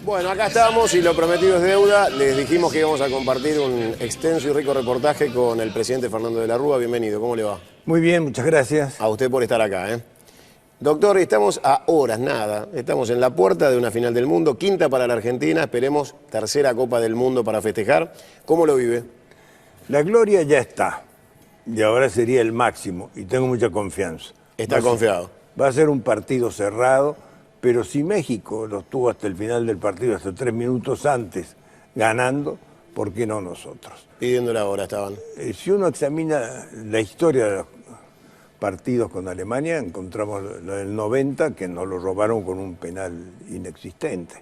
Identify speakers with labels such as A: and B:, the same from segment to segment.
A: Bueno, acá estamos y lo prometido es deuda. Les dijimos que íbamos a compartir un extenso y rico reportaje con el presidente Fernando de la Rúa. Bienvenido, ¿cómo le va?
B: Muy bien, muchas gracias.
A: A usted por estar acá, ¿eh? Doctor, estamos a horas, nada. Estamos en la puerta de una final del mundo, quinta para la Argentina, esperemos tercera Copa del Mundo para festejar. ¿Cómo lo vive?
B: La gloria ya está y ahora sería el máximo y tengo mucha confianza.
A: ¿Está confiado?
B: Va a ser un partido cerrado, pero si México lo tuvo hasta el final del partido, hasta 3 minutos antes, ganando, ¿por qué no nosotros?
A: Pidiendo la hora estaban.
B: Si uno examina la historia de los partidos con Alemania, encontramos lo del 90, que nos lo robaron con un penal inexistente.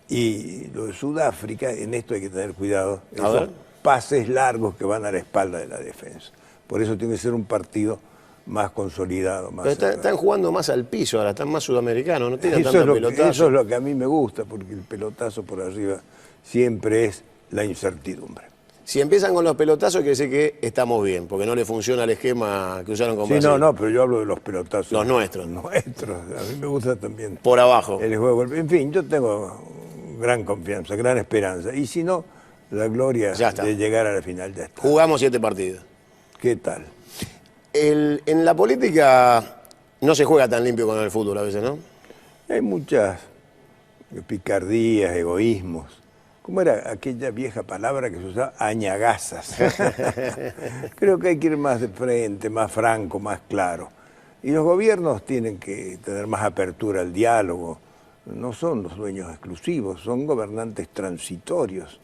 B: Y lo de Sudáfrica, en esto hay que tener cuidado, esos pases largos que van a la espalda de la defensa. Por eso tiene que ser un partido más consolidado. Más
A: están jugando más al piso ahora, están más sudamericanos, no tienen tanto pelotazo.
B: Eso es lo que a mí me gusta, porque el pelotazo por arriba siempre es la incertidumbre.
A: Si empiezan con los pelotazos, quiere decir que estamos bien, porque no le funciona el esquema que usaron con Brasil.
B: No, pero yo hablo de los pelotazos.
A: Los nuestros.
B: Nuestros, a mí me gusta también.
A: Por abajo.
B: El juego. En fin, yo tengo gran confianza, gran esperanza. Y si no, la gloria de llegar a la final ya está.
A: Jugamos 7 partidos.
B: ¿Qué tal?
A: En la política no se juega tan limpio con el fútbol a veces, ¿no?
B: Hay muchas picardías, egoísmos. ¿Cómo era aquella vieja palabra que se usaba? Añagazas. Creo que hay que ir más de frente, más franco, más claro. Y los gobiernos tienen que tener más apertura al diálogo. No son los dueños exclusivos, son gobernantes transitorios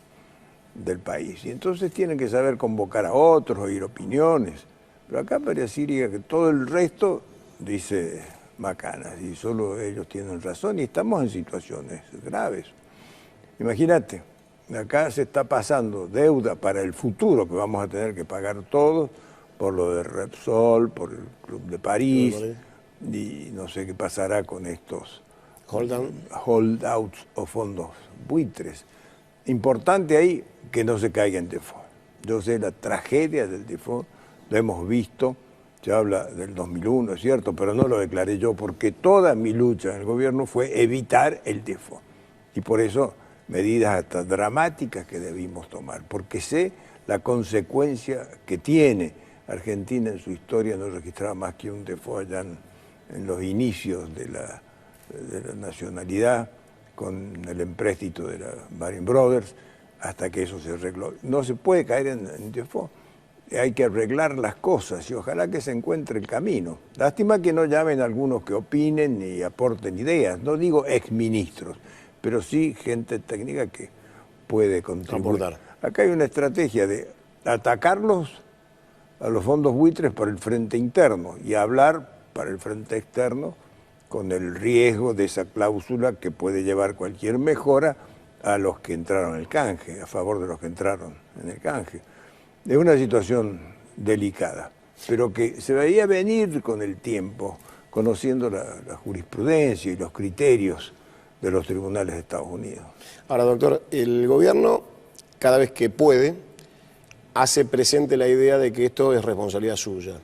B: del país. Y entonces tienen que saber convocar a otros, oír opiniones. Pero acá parecería que todo el resto dice macanas y solo ellos tienen razón y estamos en situaciones graves. Imagínate, acá se está pasando deuda para el futuro que vamos a tener que pagar todos por lo de Repsol, por el Club de París y no sé qué pasará con estos holdouts o fondos buitres. Importante ahí que no se caiga en default. Yo sé la tragedia del default. Lo hemos visto, se habla del 2001, es cierto, pero no lo declaré yo, porque toda mi lucha en el gobierno fue evitar el default. Y por eso, medidas hasta dramáticas que debimos tomar, porque sé la consecuencia que tiene. Argentina en su historia no registraba más que un default allá en los inicios de la nacionalidad, con el empréstito de la Baring Brothers, hasta que eso se arregló. No se puede caer en default. Hay que arreglar las cosas y ojalá que se encuentre el camino. Lástima que no llamen a algunos que opinen y aporten ideas. No digo exministros, pero sí gente técnica que puede contribuir. Acá hay una estrategia de atacarlos a los fondos buitres por el frente interno y hablar para el frente externo con el riesgo de esa cláusula que puede llevar cualquier mejora a los que entraron en el canje, a favor de los que entraron en el canje. Es una situación delicada, pero que se veía venir con el tiempo, conociendo la jurisprudencia y los criterios de los tribunales de Estados Unidos.
A: Ahora, doctor, el gobierno, cada vez que puede, hace presente la idea de que esto es responsabilidad suya,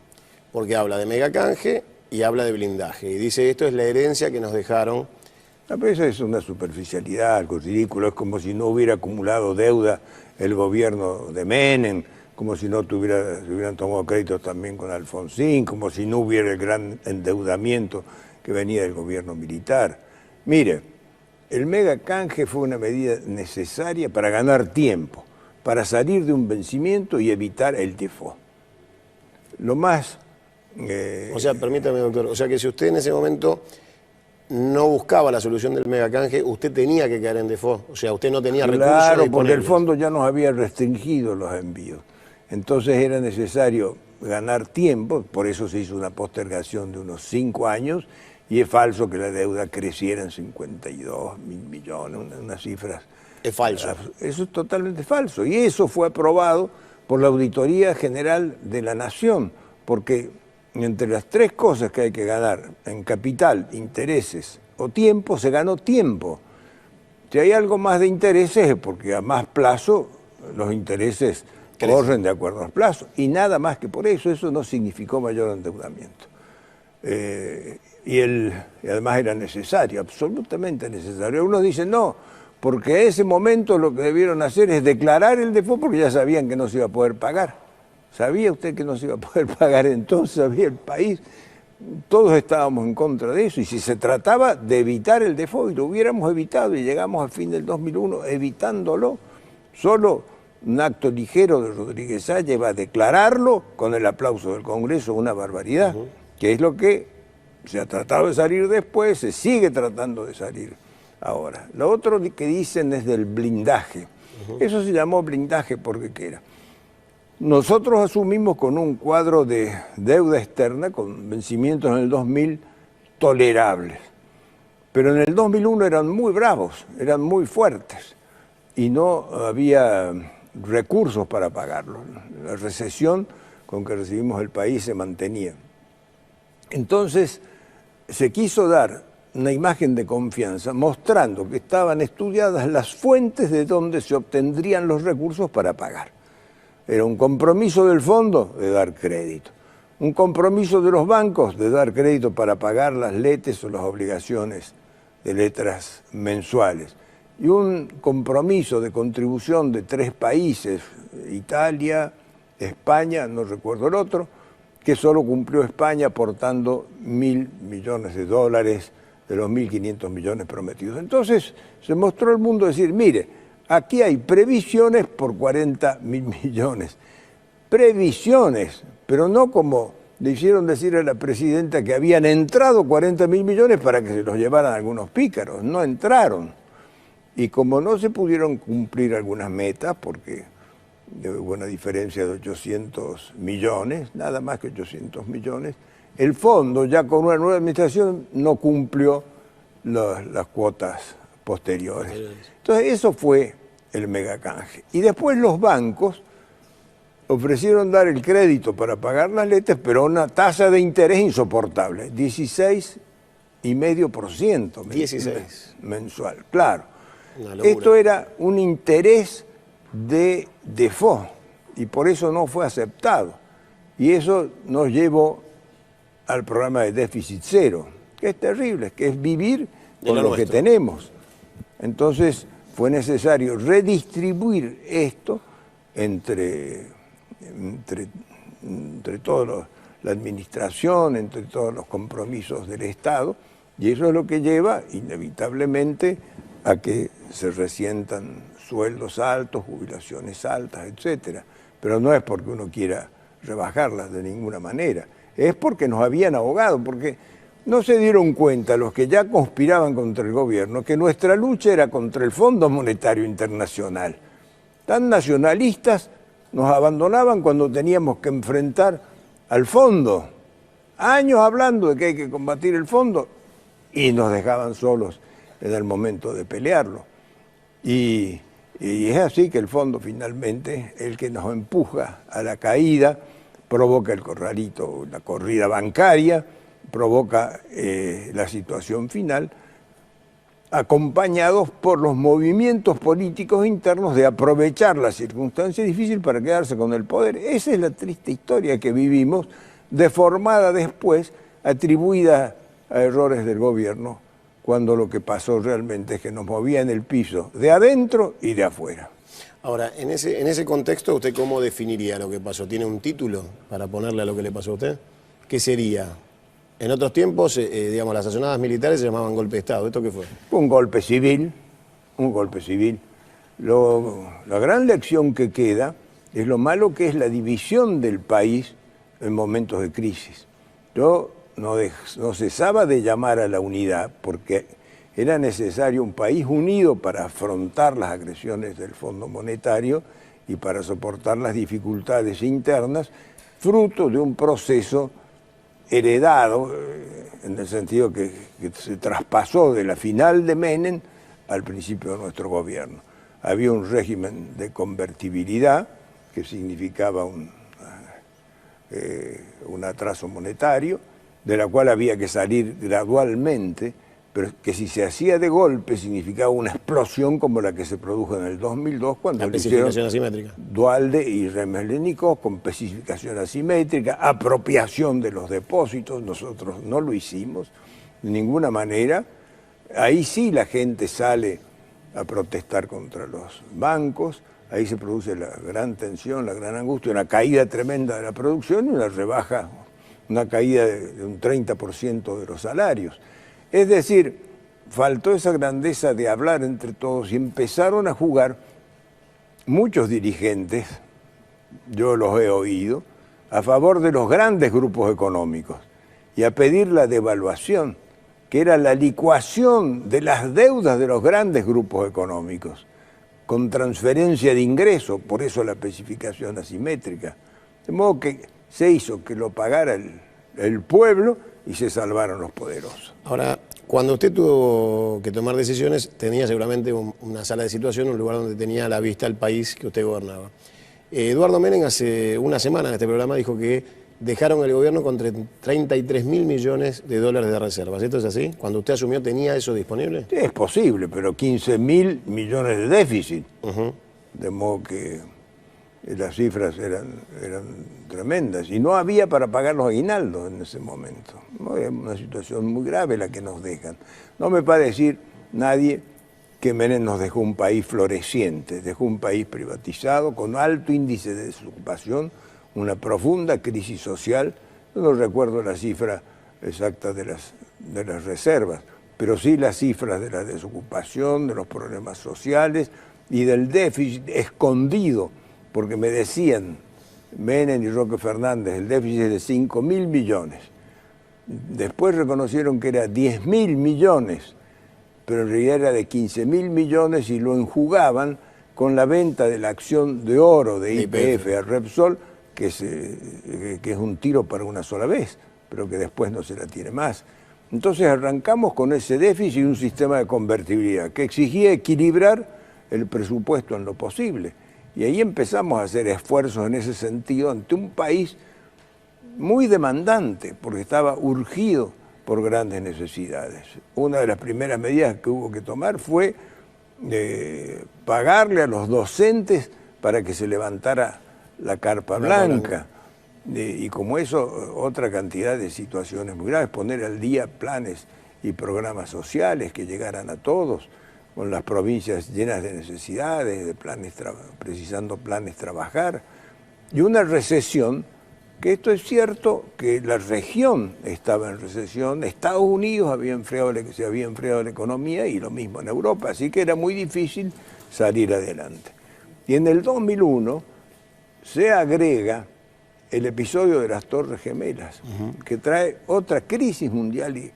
A: porque habla de megacanje y habla de blindaje, y dice esto es la herencia que nos dejaron.
B: Pero eso es una superficialidad, algo ridículo, es como si no hubiera acumulado deuda el gobierno de Menem, como si no se hubieran tomado créditos también con Alfonsín, como si no hubiera el gran endeudamiento que venía del gobierno militar. Mire, el megacanje fue una medida necesaria para ganar tiempo, para salir de un vencimiento y evitar el default. Lo más...
A: O sea, permítame, doctor, o sea que si usted en ese momento no buscaba la solución del megacanje, usted tenía que caer en default, o sea, usted no tenía recursos.
B: Claro, porque el fondo ya nos había restringido los envíos. Entonces era necesario ganar tiempo, por eso se hizo una postergación de unos 5 años, y es falso que la deuda creciera en 52.000 millones, unas cifras.
A: Es falso.
B: Eso es totalmente falso, y eso fue aprobado por la Auditoría General de la Nación, porque entre las 3 cosas que hay que ganar, en capital, intereses o tiempo, se ganó tiempo. Si hay algo más de intereses es porque a más plazo los intereses corren de acuerdo a los plazos, y nada más que por eso. Eso no significó mayor endeudamiento. Y además era necesario, absolutamente necesario. Unos dicen, no, porque en ese momento lo que debieron hacer es declarar el default porque ya sabían que no se iba a poder pagar. ¿Sabía usted que no se iba a poder pagar entonces? ¿Sabía el país? Todos estábamos en contra de eso, y si se trataba de evitar el default, lo hubiéramos evitado y llegamos al fin del 2001 evitándolo. Solo un acto ligero de Rodríguez Sá va a declararlo con el aplauso del Congreso, una barbaridad, que es lo que se ha tratado de salir después, se sigue tratando de salir ahora. Lo otro que dicen es del blindaje. Eso se llamó blindaje porque ¿qué era? Nosotros asumimos con un cuadro de deuda externa, con vencimientos en el 2000 tolerables, pero en el 2001 eran muy bravos, eran muy fuertes y no había recursos para pagarlos. La recesión con que recibimos el país se mantenía. Entonces se quiso dar una imagen de confianza mostrando que estaban estudiadas las fuentes de donde se obtendrían los recursos para pagar. Era un compromiso del fondo de dar crédito, un compromiso de los bancos de dar crédito para pagar las letes o las obligaciones de letras mensuales, y un compromiso de contribución de 3 países, Italia, España, no recuerdo el otro, que solo cumplió España aportando $1.000 millones de los 1.500 millones prometidos. Entonces se mostró al mundo decir, mire, aquí hay previsiones por 40.000 millones. Previsiones, pero no como le hicieron decir a la presidenta que habían entrado 40.000 millones para que se los llevaran algunos pícaros. No entraron. Y como no se pudieron cumplir algunas metas, porque hubo una diferencia de 800 millones, nada más que 800 millones, el fondo ya con una nueva administración no cumplió las cuotas posteriores. Entonces eso fue el megacanje. Y después los bancos ofrecieron dar el crédito para pagar las letras, pero a una tasa de interés insoportable, 16,5%
A: 16
B: mensual. Claro, esto era un interés de default y por eso no fue aceptado. Y eso nos llevó al programa de déficit cero, que es terrible, que es vivir con lo que tenemos. Entonces fue necesario redistribuir esto entre toda la administración, entre todos los compromisos del Estado, y eso es lo que lleva inevitablemente a que se resientan sueldos altos, jubilaciones altas, etcétera. Pero no es porque uno quiera rebajarlas de ninguna manera, es porque nos habían ahogado, porque no se dieron cuenta los que ya conspiraban contra el gobierno que nuestra lucha era contra el Fondo Monetario Internacional. Tan nacionalistas nos abandonaban cuando teníamos que enfrentar al fondo. Años hablando de que hay que combatir el fondo y nos dejaban solos en el momento de pelearlo. Y es así que el fondo finalmente, el que nos empuja a la caída, provoca el corralito, la corrida bancaria, provoca la situación final, acompañados por los movimientos políticos internos de aprovechar la circunstancia difícil para quedarse con el poder. Esa es la triste historia que vivimos, deformada después, atribuida a errores del gobierno, cuando lo que pasó realmente es que nos movía en el piso de adentro y de afuera.
A: Ahora, en ese contexto, ¿usted cómo definiría lo que pasó? ¿Tiene un título para ponerle a lo que le pasó a usted? ¿Qué sería? En otros tiempos, digamos, las azonadas militares se llamaban golpe de Estado. ¿Esto qué fue?
B: Fue un golpe civil, un golpe civil. La gran lección que queda es lo malo que es la división del país en momentos de crisis. Yo no cesaba de llamar a la unidad porque era necesario un país unido para afrontar las agresiones del Fondo Monetario y para soportar las dificultades internas, fruto de un proceso heredado, en el sentido que se traspasó de la final de Menem al principio de nuestro gobierno. Había un régimen de convertibilidad que significaba un atraso monetario, de la cual había que salir gradualmente, pero que si se hacía de golpe significaba una explosión como la que se produjo en el 2002 cuando
A: la especificación asimétrica.
B: Duhalde y Remeslenikov con especificación asimétrica, apropiación de los depósitos. Nosotros no lo hicimos de ninguna manera. Ahí sí la gente sale a protestar contra los bancos. Ahí se produce la gran tensión, la gran angustia, una caída tremenda de la producción y una rebaja, una caída de un 30% de los salarios. Es decir, faltó esa grandeza de hablar entre todos y empezaron a jugar muchos dirigentes, yo los he oído, a favor de los grandes grupos económicos y a pedir la devaluación, que era la licuación de las deudas de los grandes grupos económicos, con transferencia de ingresos, por eso la especificación asimétrica. De modo que se hizo que lo pagara el pueblo y se salvaron los poderosos.
A: Ahora, cuando usted tuvo que tomar decisiones, tenía seguramente una sala de situación, un lugar donde tenía a la vista el país que usted gobernaba. Eduardo Menem hace una semana en este programa dijo que dejaron el gobierno con 33.000 millones de dólares de reservas. ¿Esto es así? Cuando usted asumió, ¿tenía eso disponible?
B: Sí, es posible, pero 15.000 millones de déficit. De modo que las cifras eran tremendas. Y no había para pagar los aguinaldos en ese momento. Es una situación muy grave la que nos dejan. No me va a decir nadie que Menem nos dejó un país floreciente, dejó un país privatizado, con alto índice de desocupación, una profunda crisis social. Yo no recuerdo la cifra exacta de las reservas, pero sí las cifras de la desocupación, de los problemas sociales y del déficit escondido, porque me decían Menem y Roque Fernández, el déficit es de 5.000 millones. Después reconocieron que era 10.000 millones, pero en realidad era de 15.000 millones y lo enjugaban con la venta de la acción de oro de YPF a Repsol, que es un tiro para una sola vez, pero que después no se la tiene más. Entonces arrancamos con ese déficit y un sistema de convertibilidad que exigía equilibrar el presupuesto en lo posible. Y ahí empezamos a hacer esfuerzos en ese sentido ante un país muy demandante, porque estaba urgido por grandes necesidades. Una de las primeras medidas que hubo que tomar fue pagarle a los docentes para que se levantara la carpa blanca. Y como eso, otra cantidad de situaciones muy graves, poner al día planes y programas sociales que llegaran a todos, con las provincias llenas de necesidades, de planes precisando planes trabajar, y una recesión, que esto es cierto, que la región estaba en recesión, Estados Unidos se había enfriado la economía y lo mismo en Europa, así que era muy difícil salir adelante. Y en el 2001 se agrega el episodio de las Torres Gemelas, que trae otra crisis mundial y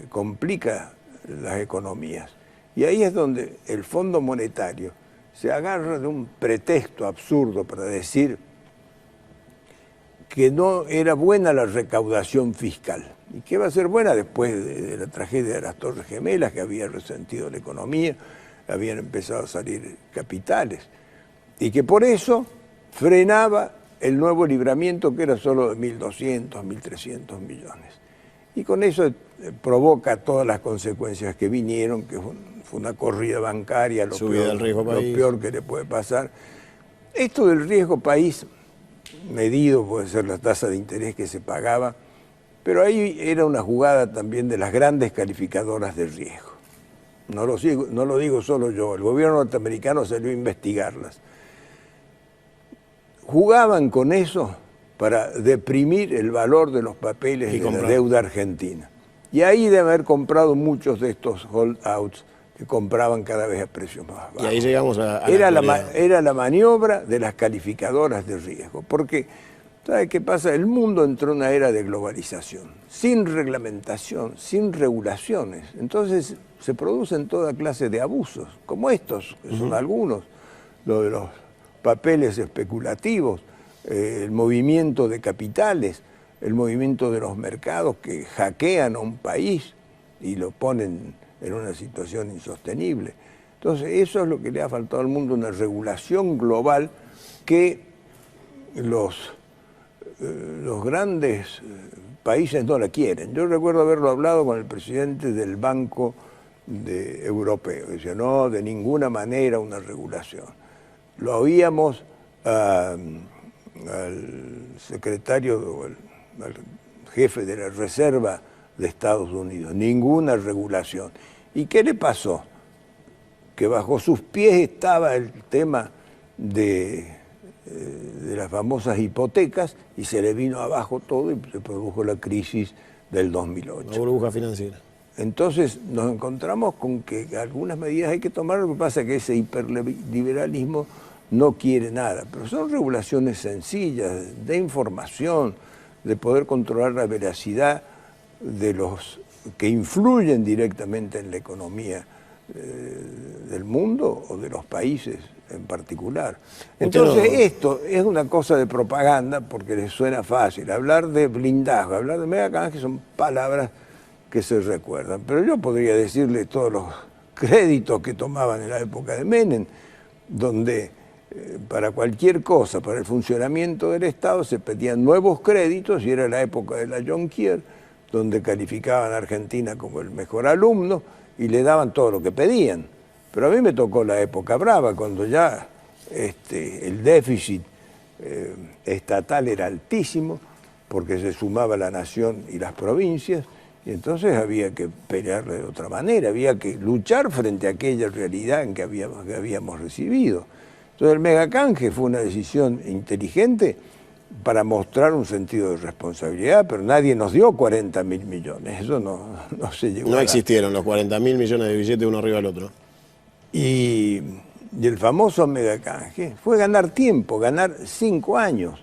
B: complica las economías. Y ahí es donde el Fondo Monetario se agarra de un pretexto absurdo para decir que no era buena la recaudación fiscal. ¿Y qué va a ser buena después de la tragedia de las Torres Gemelas, que había resentido la economía, habían empezado a salir capitales? Y que por eso frenaba el nuevo libramiento, que era solo de 1.200, 1.300 millones. Y con eso provoca todas las consecuencias que vinieron, que fue una corrida bancaria, lo peor que le puede pasar. Esto del riesgo país medido, puede ser la tasa de interés que se pagaba, pero ahí era una jugada también de las grandes calificadoras de riesgo. No lo digo solo yo, el gobierno norteamericano salió a investigarlas. Jugaban con eso para deprimir el valor de los papeles de la deuda argentina. Y ahí debe haber comprado muchos de estos holdouts que compraban cada vez a precios más bajos.
A: Y ahí llegamos a
B: era la maniobra de las calificadoras de riesgo, porque, ¿sabe qué pasa? El mundo entró en una era de globalización, sin reglamentación, sin regulaciones. Entonces se producen toda clase de abusos, como estos, que son algunos, lo de los papeles especulativos, el movimiento de capitales, el movimiento de los mercados que hackean a un país y lo ponen en una situación insostenible. Entonces eso es lo que le ha faltado al mundo, una regulación global que los grandes países no la quieren. Yo recuerdo haberlo hablado con el presidente del Banco Europeo. Decía, no, de ninguna manera una regulación. Lo oíamos al secretario, al jefe de la Reserva de Estados Unidos, ninguna regulación. ¿Y qué le pasó? que bajo sus pies estaba el tema de las famosas hipotecas y se le vino abajo todo y se produjo la crisis del 2008.
A: La burbuja financiera.
B: Entonces nos encontramos con que algunas medidas hay que tomar, lo que pasa es que ese hiperliberalismo no quiere nada, pero son regulaciones sencillas, de información, de poder controlar la veracidad de los que influyen directamente en la economía del mundo o de los países en particular. Entonces esto es una cosa de propaganda porque les suena fácil. Hablar de blindaje, hablar de megacanje son palabras que se recuerdan. Pero yo podría decirle todos los créditos que tomaban en la época de Menem, donde para cualquier cosa, para el funcionamiento del Estado, se pedían nuevos créditos y era la época de la Jonquière, donde calificaban a Argentina como el mejor alumno y le daban todo lo que pedían. Pero a mí me tocó la época brava, cuando ya el déficit estatal era altísimo, porque se sumaba la nación y las provincias, y entonces había que pelearle de otra manera, había que luchar frente a aquella realidad en que habíamos recibido. Entonces el megacanje fue una decisión inteligente para mostrar un sentido de responsabilidad, pero nadie nos dio 40.000 millones, eso no se llegó.
A: No existieron los 40.000 millones de billetes uno arriba del otro.
B: Y el famoso megacanje fue ganar tiempo, ganar 5 años.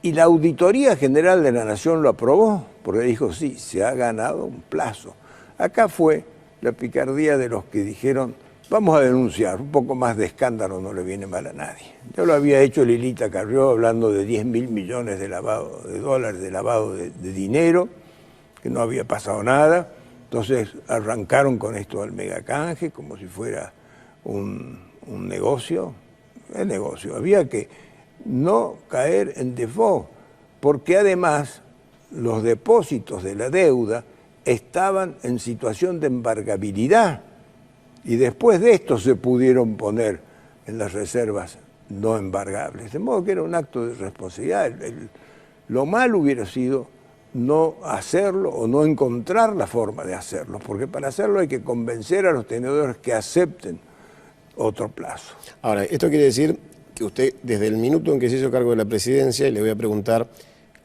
B: Y la Auditoría General de la Nación lo aprobó, porque dijo, sí, se ha ganado un plazo. Acá fue la picardía de los que dijeron, vamos a denunciar, un poco más de escándalo no le viene mal a nadie. Ya lo había hecho Lilita Carrió hablando de 10.000 millones de dólares de lavado de dinero, que no había pasado nada. Entonces arrancaron con esto del megacanje como si fuera un negocio. El negocio, había que no caer en default, porque además los depósitos de la deuda estaban en situación de embargabilidad y después de esto se pudieron poner en las reservas no embargables. De modo que era un acto de responsabilidad. Lo malo hubiera sido no hacerlo o no encontrar la forma de hacerlo, porque para hacerlo hay que convencer a los tenedores que acepten otro plazo.
A: Ahora, esto quiere decir que usted, desde el minuto en que se hizo cargo de la presidencia, y le voy a preguntar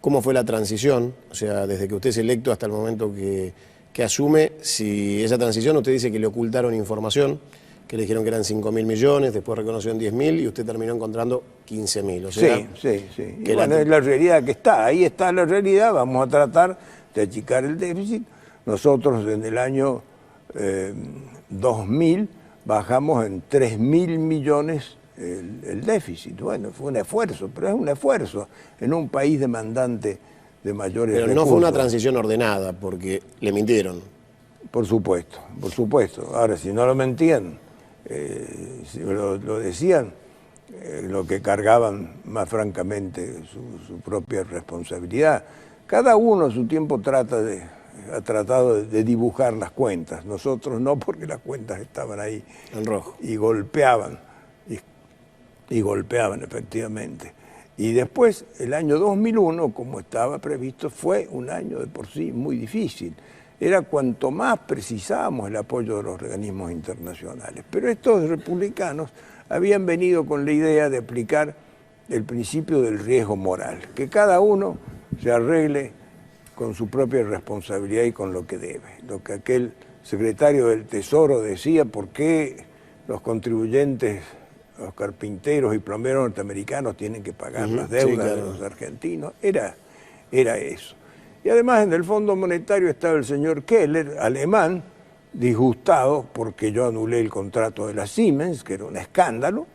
A: cómo fue la transición, o sea, desde que usted es electo hasta el momento que asume, si esa transición usted dice que le ocultaron información, que le dijeron que eran 5.000 millones, después reconoció en 10.000 y usted terminó encontrando 15.000. O sea,
B: sí. Y bueno, es la realidad que está, ahí está la realidad, vamos a tratar de achicar el déficit. Nosotros en el año 2000 bajamos en 3.000 millones el déficit. Bueno, fue un esfuerzo, pero es un esfuerzo en un país demandante de mayores recursos.
A: Pero no fue una transición ordenada, porque le mintieron.
B: Por supuesto. Ahora, si no lo mentían, si lo decían, lo que cargaban más francamente su propia responsabilidad. Cada uno a su tiempo ha tratado de dibujar las cuentas. Nosotros no, porque las cuentas estaban ahí
A: en rojo
B: y golpeaban, y golpeaban efectivamente. Y después, el año 2001, como estaba previsto, fue un año de por sí muy difícil. Era cuanto más precisábamos el apoyo de los organismos internacionales. Pero estos republicanos habían venido con la idea de aplicar el principio del riesgo moral, que cada uno se arregle con su propia responsabilidad y con lo que debe. Lo que aquel secretario del Tesoro decía, ¿por qué los contribuyentes, los carpinteros y plomeros norteamericanos tienen que pagar las deudas de los argentinos? Era eso. Y además en el Fondo Monetario estaba el señor Keller, alemán, disgustado porque yo anulé el contrato de la Siemens, que era un escándalo,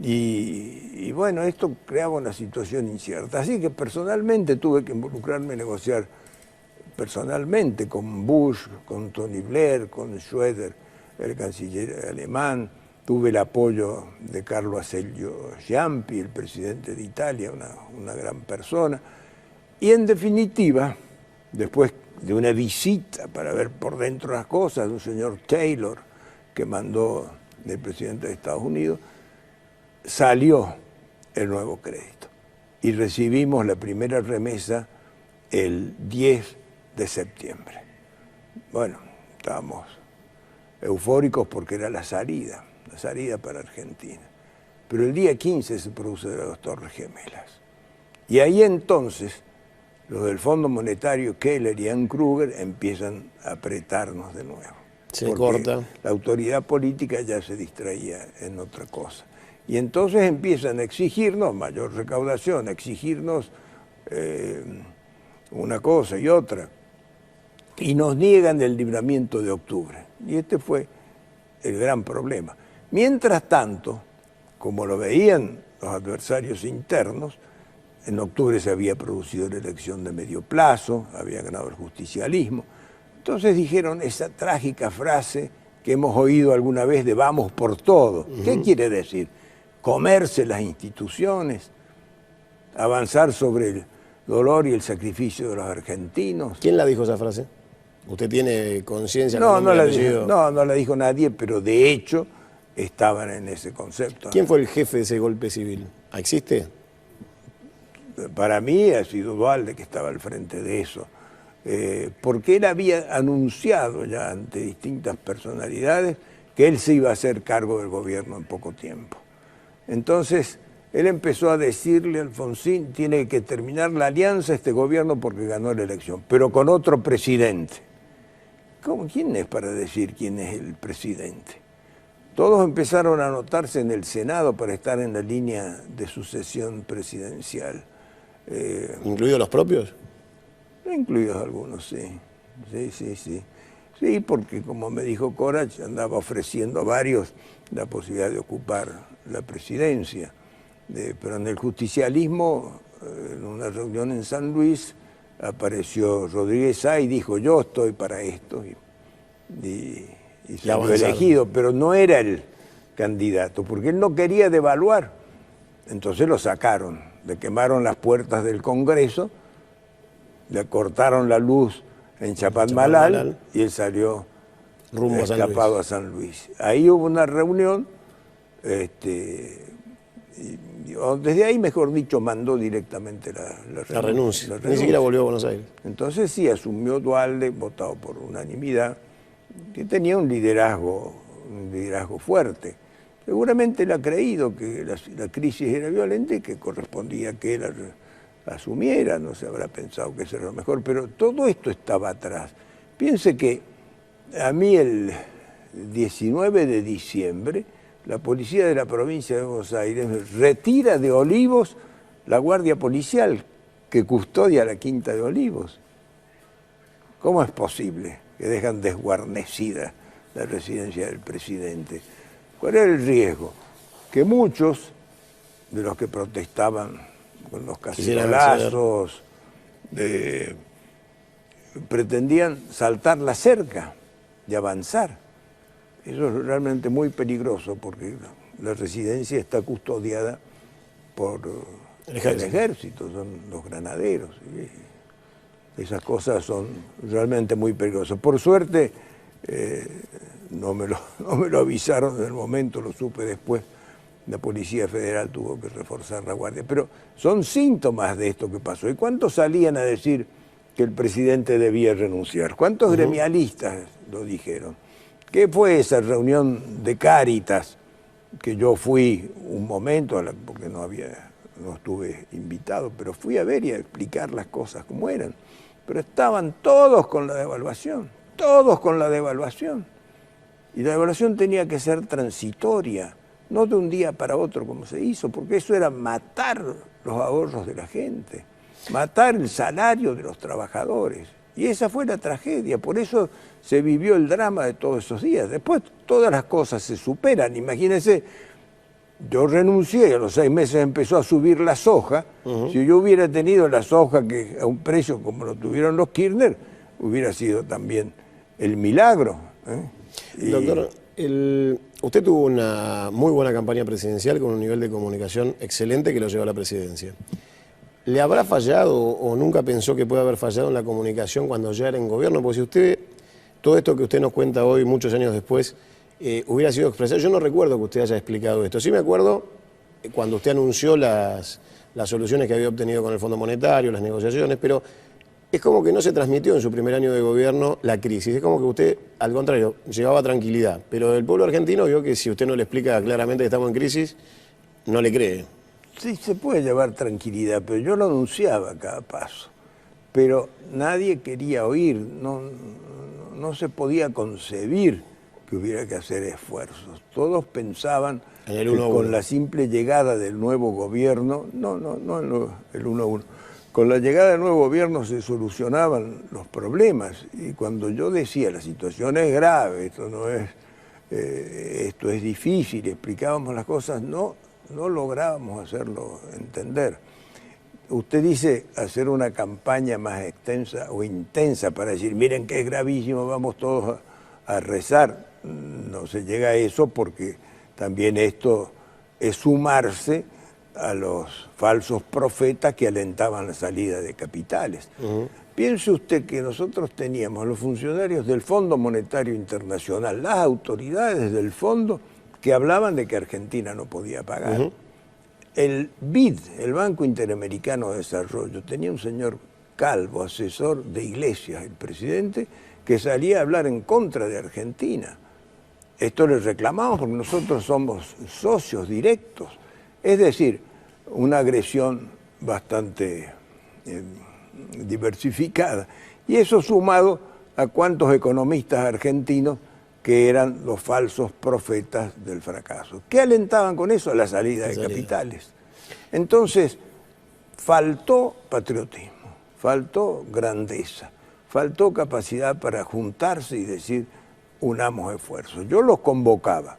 B: y bueno, esto creaba una situación incierta. Así que personalmente tuve que involucrarme en negociar personalmente con Bush, con Tony Blair, con Schroeder, el canciller alemán. Tuve el apoyo de Carlo Azeglio Ciampi, el presidente de Italia, una gran persona. Y en definitiva, después de una visita para ver por dentro las cosas de un señor Taylor que mandó el presidente de Estados Unidos, salió el nuevo crédito. Y recibimos la primera remesa el 10 de septiembre. Bueno, estábamos eufóricos porque era la salida para Argentina. Pero el día 15 se produce las Torres Gemelas. Y ahí entonces los del Fondo Monetario, Keller y Ann Kruger, empiezan a apretarnos de nuevo.
A: Se corta.
B: La autoridad política ya se distraía en otra cosa. Y entonces empiezan a exigirnos mayor recaudación, a exigirnos una cosa y otra. Y nos niegan el libramiento de octubre. Y este fue el gran problema. Mientras tanto, como lo veían los adversarios internos, en octubre se había producido la elección de medio plazo, había ganado el justicialismo. Entonces dijeron esa trágica frase que hemos oído alguna vez de vamos por todo. ¿Qué quiere decir? Comerse las instituciones, avanzar sobre el dolor y el sacrificio de los argentinos.
A: ¿Quién la dijo esa frase? ¿Usted tiene conciencia?
B: No la dijo nadie, pero de hecho estaban en ese concepto.
A: ¿Quién fue el jefe de ese golpe civil? ¿Existe?
B: Para mí ha sido Duhalde que estaba al frente de eso, porque él había anunciado ya ante distintas personalidades que él se iba a hacer cargo del gobierno en poco tiempo. Entonces él empezó a decirle a Alfonsín, tiene que terminar la alianza este gobierno porque ganó la elección, pero con otro presidente. ¿Quién es para decir quién es el presidente? Todos empezaron a anotarse en el Senado para estar en la línea de sucesión presidencial.
A: ¿Incluidos los propios?
B: Incluidos algunos, sí. Sí, porque como me dijo Corach, andaba ofreciendo a varios la posibilidad de ocupar la presidencia. Pero en el justicialismo, en una reunión en San Luis, apareció Rodríguez Sá y dijo, yo estoy para esto. Y se fue elegido, pero no era el candidato, porque él no quería devaluar. Entonces lo sacaron, le quemaron las puertas del Congreso, le cortaron la luz en Chapadmalal y él salió rumbo escapado a San Luis. Ahí hubo una reunión, desde ahí, mejor dicho, mandó directamente la
A: renuncia. Ni siquiera volvió a Buenos Aires.
B: Entonces sí, asumió Duhalde, votado por unanimidad, que tenía un liderazgo fuerte. Seguramente él ha creído que la crisis era violenta y que correspondía que él asumiera, no se habrá pensado que eso era lo mejor, pero todo esto estaba atrás. Piense que a mí el 19 de diciembre la policía de la provincia de Buenos Aires retira de Olivos la guardia policial que custodia la Quinta de Olivos. ¿Cómo es posible que dejan desguarnecida la residencia del presidente? ¿Cuál era el riesgo? Que muchos de los que protestaban con los cacerolazos pretendían saltar la cerca y avanzar. Eso es realmente muy peligroso porque la residencia está custodiada por el ejército, son los granaderos. Esas cosas son realmente muy peligrosas. Por suerte no me lo avisaron en el momento, lo supe después. La Policía Federal tuvo que reforzar la guardia. Pero son síntomas de esto que pasó. ¿Y cuántos salían a decir que el presidente debía renunciar? ¿Cuántos gremialistas lo dijeron? ¿Qué fue esa reunión de Cáritas que yo fui un momento, porque no estuve invitado, pero fui a ver y a explicar las cosas como eran? Pero estaban todos con la devaluación, todos con la devaluación. Y la devaluación tenía que ser transitoria, no de un día para otro como se hizo, porque eso era matar los ahorros de la gente, matar el salario de los trabajadores. Y esa fue la tragedia, por eso se vivió el drama de todos esos días. Después todas las cosas se superan. Imagínense, yo renuncié y a los 6 meses empezó a subir la soja. Si yo hubiera tenido la soja que a un precio como lo tuvieron los Kirchner, hubiera sido también el milagro.
A: Doctor, usted tuvo una muy buena campaña presidencial con un nivel de comunicación excelente que lo llevó a la presidencia. ¿Le habrá fallado o nunca pensó que puede haber fallado en la comunicación cuando ya era en gobierno? Porque si usted, todo esto que usted nos cuenta hoy, muchos años después, hubiera sido expresado, yo no recuerdo que usted haya explicado esto. Sí me acuerdo cuando usted anunció las soluciones que había obtenido con el Fondo Monetario, las negociaciones, pero es como que no se transmitió en su primer año de gobierno la crisis. Es como que usted, al contrario, llevaba tranquilidad. Pero el pueblo argentino vio que si usted no le explica claramente que estamos en crisis, no le cree.
B: Sí, se puede llevar tranquilidad, pero yo lo anunciaba a cada paso. Pero nadie quería oír, no se podía concebir que hubiera que hacer esfuerzos. Todos pensaban que con la simple llegada del nuevo gobierno, no el 1-1, con la llegada del nuevo gobierno se solucionaban los problemas. Y cuando yo decía la situación es grave, esto es difícil, explicábamos las cosas, no lográbamos hacerlo entender. Usted dice hacer una campaña más extensa o intensa para decir, miren que es gravísimo, vamos todos a rezar. No se llega a eso porque también esto es sumarse a los falsos profetas que alentaban la salida de capitales. Piense usted que nosotros teníamos los funcionarios del Fondo Monetario Internacional, las autoridades del fondo que hablaban de que Argentina no podía pagar. El BID, el Banco Interamericano de Desarrollo, tenía un señor Calvo, asesor de Iglesias, el presidente, que salía a hablar en contra de Argentina. Esto le reclamamos porque nosotros somos socios directos. Es decir, una agresión bastante diversificada. Y eso sumado a cuantos economistas argentinos que eran los falsos profetas del fracaso. ¿Qué alentaban con eso? La salida de capitales. Entonces, faltó patriotismo, faltó grandeza, faltó capacidad para juntarse y decir, unamos esfuerzos. Yo los convocaba.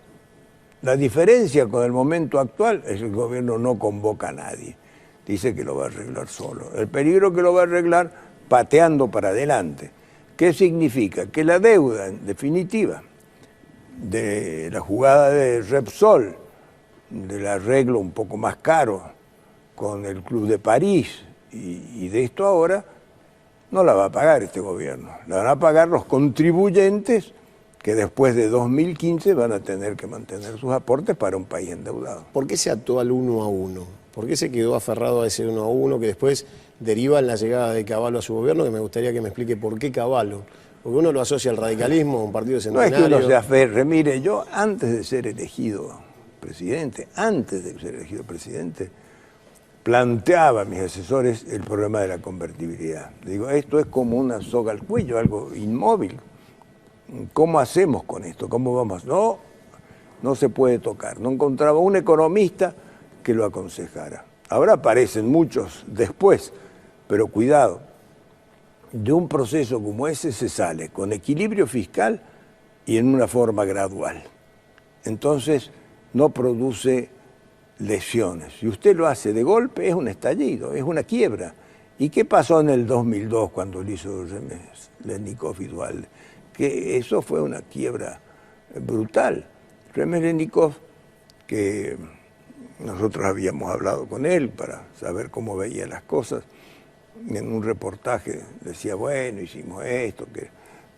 B: La diferencia con el momento actual es que el gobierno no convoca a nadie. Dice que lo va a arreglar solo. El peligro que lo va a arreglar pateando para adelante. ¿Qué significa? Que la deuda, en definitiva, de la jugada de Repsol, del arreglo un poco más caro con el Club de París y de esto ahora, no la va a pagar este gobierno. La van a pagar los contribuyentes que después de 2015 van a tener que mantener sus aportes para un país endeudado.
A: ¿Por qué se ató al 1-1? ¿Por qué se quedó aferrado a ese 1-1 que después deriva en la llegada de Cavallo a su gobierno? Que me gustaría que me explique por qué Cavallo. Porque uno lo asocia al radicalismo, a un partido centenario.
B: No es que uno se aferre. Mire, yo antes de ser elegido presidente, planteaba a mis asesores el problema de la convertibilidad. Digo, esto es como una soga al cuello, algo inmóvil. ¿Cómo hacemos con esto? ¿Cómo vamos? No se puede tocar. No encontraba un economista que lo aconsejara. Ahora aparecen muchos después, pero cuidado, de un proceso como ese se sale con equilibrio fiscal y en una forma gradual. Entonces no produce lesiones. Si usted lo hace de golpe es un estallido, es una quiebra. ¿Y qué pasó en el 2002 cuando lo hizo Remeslenikov y Duhalde? Que eso fue una quiebra brutal. Remeslenikov, que nosotros habíamos hablado con él para saber cómo veía las cosas, en un reportaje decía, bueno, hicimos esto,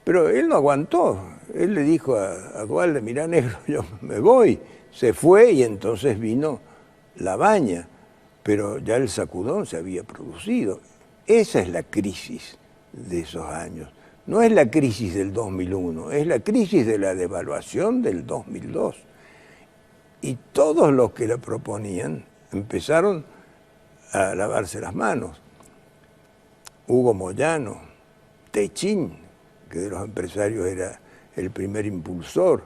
B: pero él no aguantó. Él le dijo a Duhalde, mirá negro, yo me voy. Se fue y entonces vino la baña, pero ya el sacudón se había producido. Esa es la crisis de esos años. No es la crisis del 2001, es la crisis de la devaluación del 2002. Y todos los que la proponían empezaron a lavarse las manos. Hugo Moyano, Techín, que de los empresarios era el primer impulsor,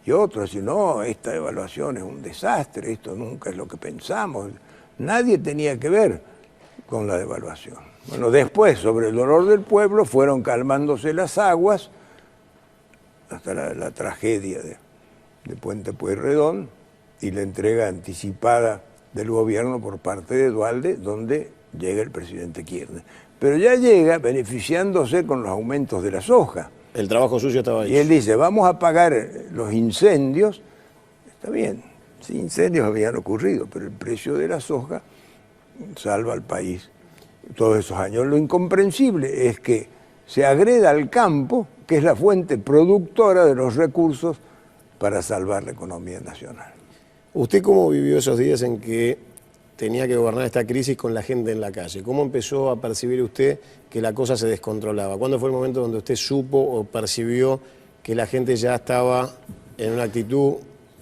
B: y otros, y no, esta devaluación es un desastre, esto nunca es lo que pensamos. Nadie tenía que ver con la devaluación. Bueno, después, sobre el dolor del pueblo, fueron calmándose las aguas hasta la tragedia de Puente Pueyrredón y la entrega anticipada del gobierno por parte de Duhalde, donde llega el presidente Kirchner. Pero ya llega beneficiándose con los aumentos de la soja.
A: El trabajo sucio estaba ahí.
B: Y él dice, vamos a pagar los incendios. Está bien, sí, incendios habían ocurrido, pero el precio de la soja salva al país todos esos años. Lo incomprensible es que se agreda al campo, que es la fuente productora de los recursos para salvar la economía nacional.
A: ¿Usted cómo vivió esos días en que tenía que gobernar esta crisis con la gente en la calle. ¿Cómo empezó a percibir usted que la cosa se descontrolaba? ¿Cuándo fue el momento donde usted supo o percibió que la gente ya estaba en una actitud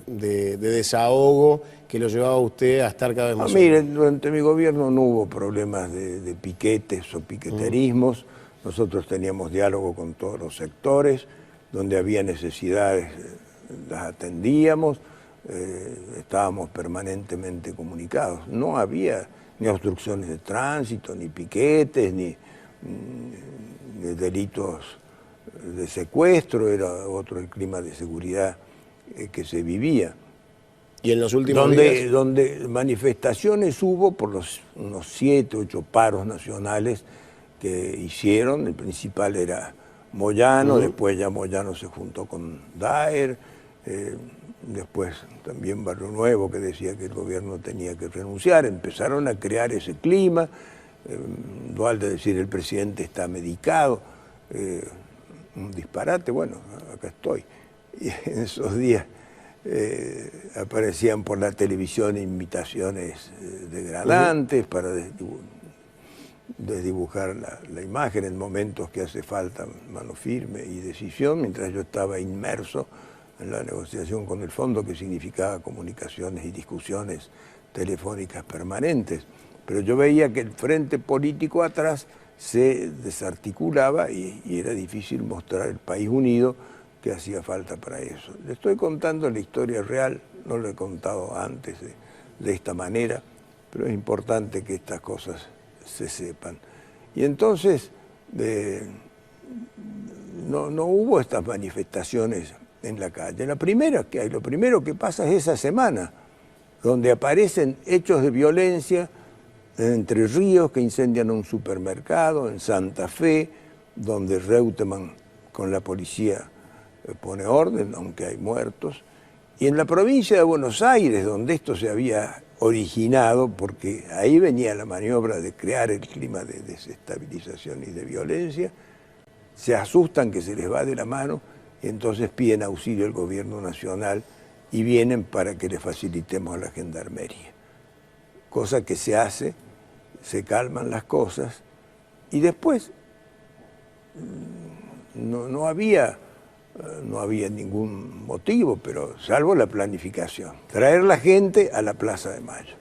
A: de desahogo que lo llevaba a usted a estar cada vez más solo?
B: Mire, durante mi gobierno no hubo problemas de piquetes o piqueterismos. Nosotros teníamos diálogo con todos los sectores, donde había necesidades las atendíamos, estábamos permanentemente comunicados. No había ni obstrucciones de tránsito, ni piquetes, ni delitos de secuestro, era otro el clima de seguridad que se vivía.
A: ¿Y en los últimos días?
B: Donde manifestaciones hubo por unos 7, 8 paros nacionales que hicieron. El principal era Moyano, después ya Moyano se juntó con Daer, después también Barrio Nuevo, que decía que el gobierno tenía que renunciar. Empezaron a crear ese clima. Duhalde decir el presidente está medicado, un disparate. Bueno, acá estoy. Y en esos días aparecían por la televisión invitaciones degradantes para desdibujar la imagen en momentos que hace falta mano firme y decisión, mientras yo estaba inmerso en la negociación con el fondo, que significaba comunicaciones y discusiones telefónicas permanentes. Pero yo veía que el frente político atrás se desarticulaba y era difícil mostrar el país unido que hacía falta para eso. Le estoy contando la historia real, no lo he contado antes de esta manera, pero es importante que estas cosas se sepan. Y entonces no hubo estas manifestaciones en la calle. Lo primero que pasa es esa semana, donde aparecen hechos de violencia en Entre Ríos, que incendian un supermercado, en Santa Fe, donde Reutemann con la policía pone orden, aunque hay muertos, y en la provincia de Buenos Aires, donde esto se había originado, porque ahí venía la maniobra de crear el clima de desestabilización y de violencia, se asustan que se les va de la mano y entonces piden auxilio al gobierno nacional y vienen para que le facilitemos a la gendarmería. Cosa que se hace, se calman las cosas y después no había ningún motivo, pero salvo la planificación. Traer la gente a la Plaza de Mayo